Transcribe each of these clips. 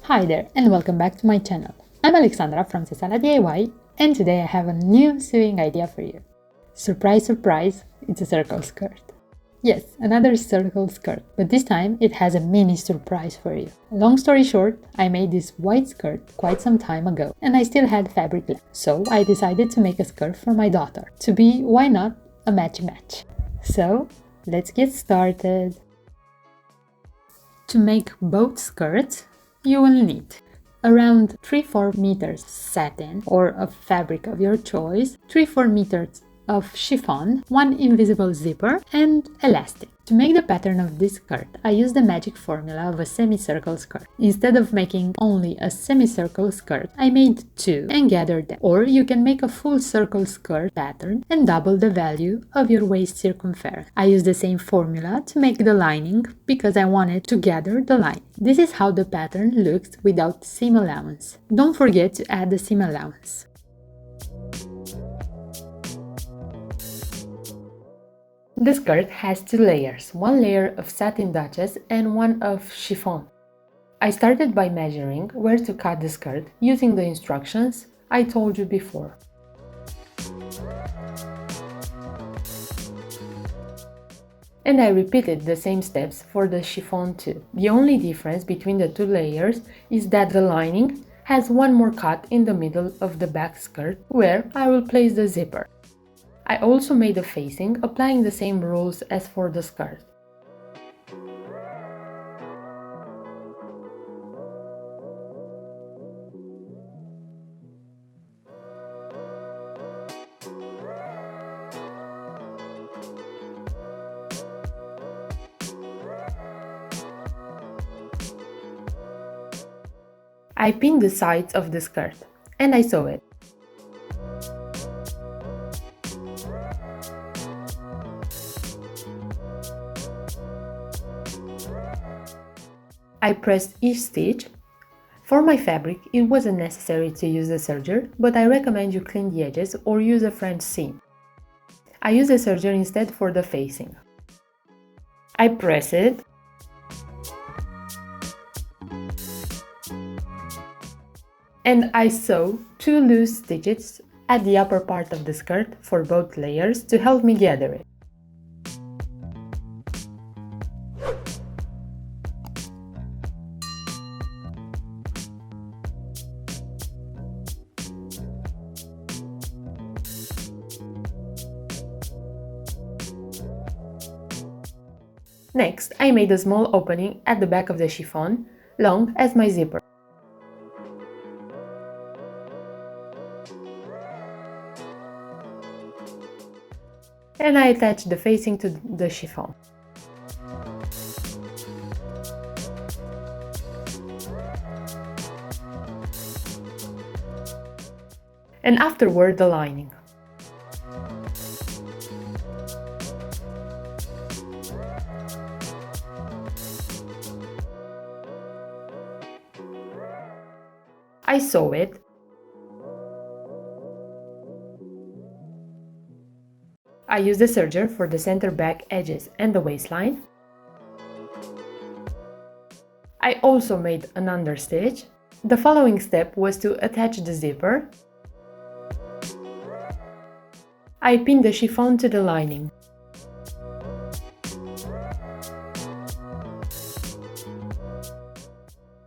Hi there and welcome back to my channel. I'm Alexandra from Sesala DIY and today I have a new sewing idea for you. Surprise, surprise, it's a circle skirt. Yes, another circle skirt, but this time it has a mini surprise for you. Long story short, I made this white skirt quite some time ago and I still had fabric left, so I decided to make a skirt for my daughter to be, why not, a match. So let's get started. To make both skirts, you will need around 3-4 meters satin or a fabric of your choice, 3-4 meters of chiffon, 1 invisible zipper and elastic. To make the pattern of this skirt, I used the magic formula of a semicircle skirt. Instead of making only a semicircle skirt, I made 2 and gathered them. Or you can make a full circle skirt pattern and double the value of your waist circumference. I used the same formula to make the lining because I wanted to gather the line. This is how the pattern looks without seam allowance. Don't forget to add the seam allowance. The skirt has 2 layers, 1 layer of satin duchess and 1 of chiffon. I started by measuring where to cut the skirt using the instructions I told you before. And I repeated the same steps for the chiffon too. The only difference between the 2 layers is that the lining has 1 more cut in the middle of the back skirt where I will place the zipper. I also made a facing, applying the same rules as for the skirt. I pinned the sides of the skirt and I sew it. I pressed each stitch. For my fabric, it wasn't necessary to use the serger, but I recommend you clean the edges or use a French seam. I use a serger instead for the facing. I press it. And I sew 2 loose stitches at the upper part of the skirt for both layers to help me gather it. Next, I made a small opening at the back of the chiffon, long as my zipper. And I attached the facing to the chiffon. And afterward the lining. I sew it. I use the serger for the center back edges and the waistline. I also made an understitch. The following step was to attach the zipper. I pinned the chiffon to the lining.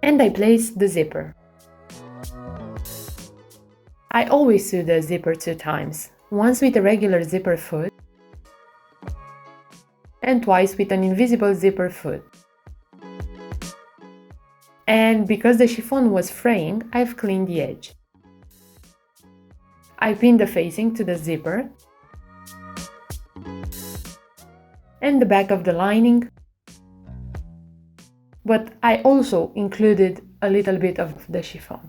And I placed the zipper. I always sew the zipper 2 times, once with a regular zipper foot and twice with an invisible zipper foot. And because the chiffon was fraying, I've cleaned the edge. I pinned the facing to the zipper and the back of the lining, but I also included a little bit of the chiffon.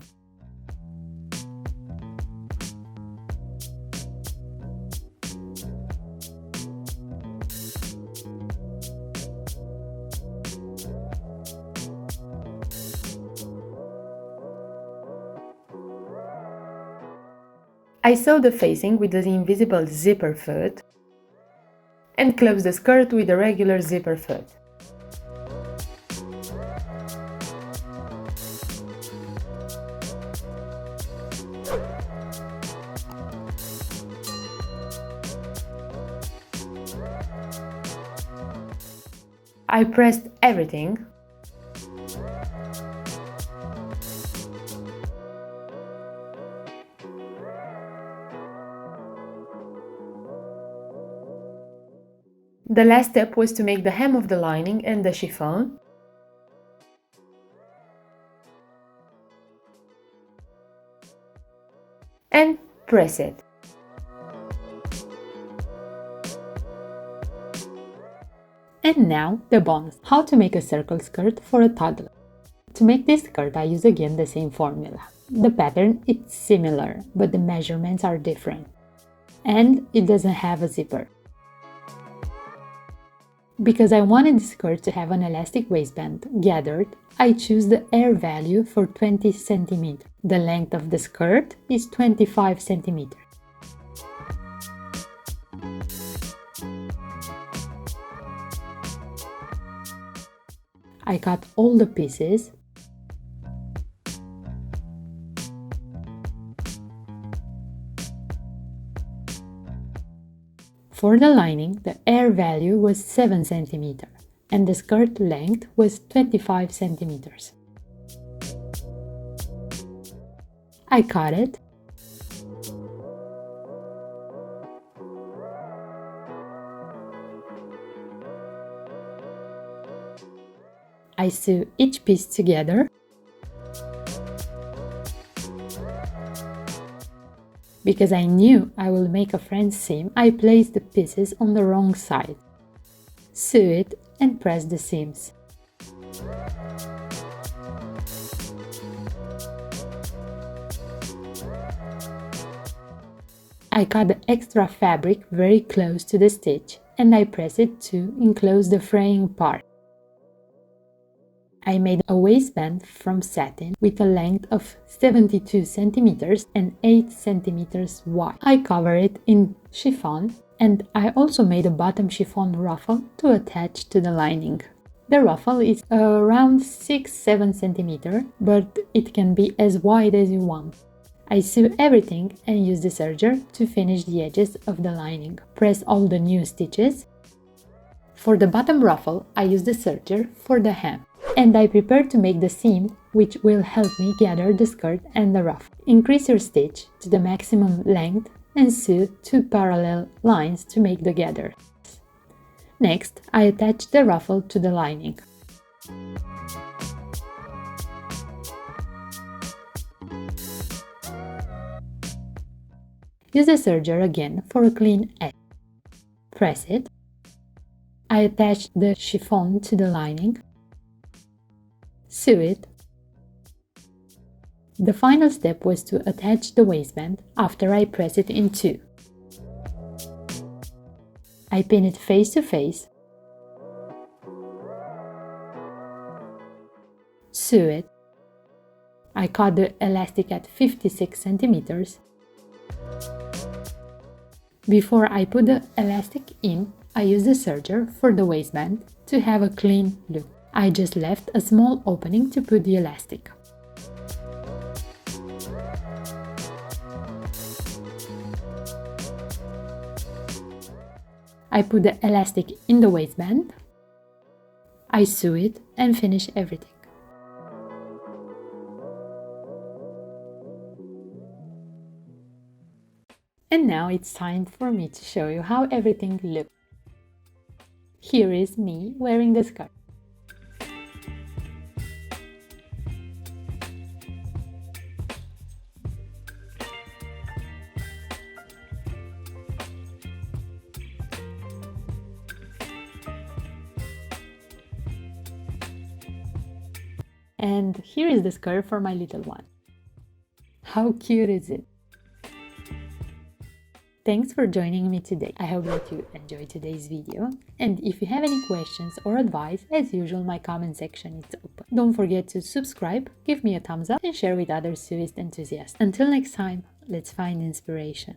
I sew the facing with the invisible zipper foot and close the skirt with a regular zipper foot. I pressed everything. The last step was to make the hem of the lining and the chiffon. And press it. And now the bonus, how to make a circle skirt for a toddler. To make this skirt I use again the same formula. The pattern is similar, but the measurements are different. And it doesn't have a zipper. Because I wanted the skirt to have an elastic waistband gathered, I choose the air value for 20 cm. The length of the skirt is 25 cm. I cut all the pieces. For the lining, the air value was 7 cm and the skirt length was 25 cm. I cut it. I sew each piece together. Because I knew I will make a French seam, I placed the pieces on the wrong side. Sew it and press the seams. I cut the extra fabric very close to the stitch and I press it to enclose the fraying part. I made a waistband from satin with a length of 72 cm and 8 cm wide. I cover it in chiffon and I also made a bottom chiffon ruffle to attach to the lining. The ruffle is around 6-7 cm, but it can be as wide as you want. I sew everything and use the serger to finish the edges of the lining. Press all the new stitches. For the bottom ruffle, I use the serger for the hem. And I prepare to make the seam, which will help me gather the skirt and the ruffle. Increase your stitch to the maximum length and sew 2 parallel lines to make the gather. Next, I attach the ruffle to the lining. Use the serger again for a clean edge. Press it. I attach the chiffon to the lining. Sew it. The final step was to attach the waistband after I press it in two. I pin it face to face. Sew it. I cut the elastic at 56 cm. Before I put the elastic in, I use the serger for the waistband to have a clean look. I just left a small opening to put the elastic. I put the elastic in the waistband. I sew it and finish everything. And now it's time for me to show you how everything looks. Here is me wearing the skirt. And here is the skirt for my little one. How cute is it? Thanks for joining me today. I hope that you enjoyed today's video. And if you have any questions or advice, as usual, my comment section is open. Don't forget to subscribe, give me a thumbs up, and share with other sewist enthusiasts. Until next time, let's find inspiration.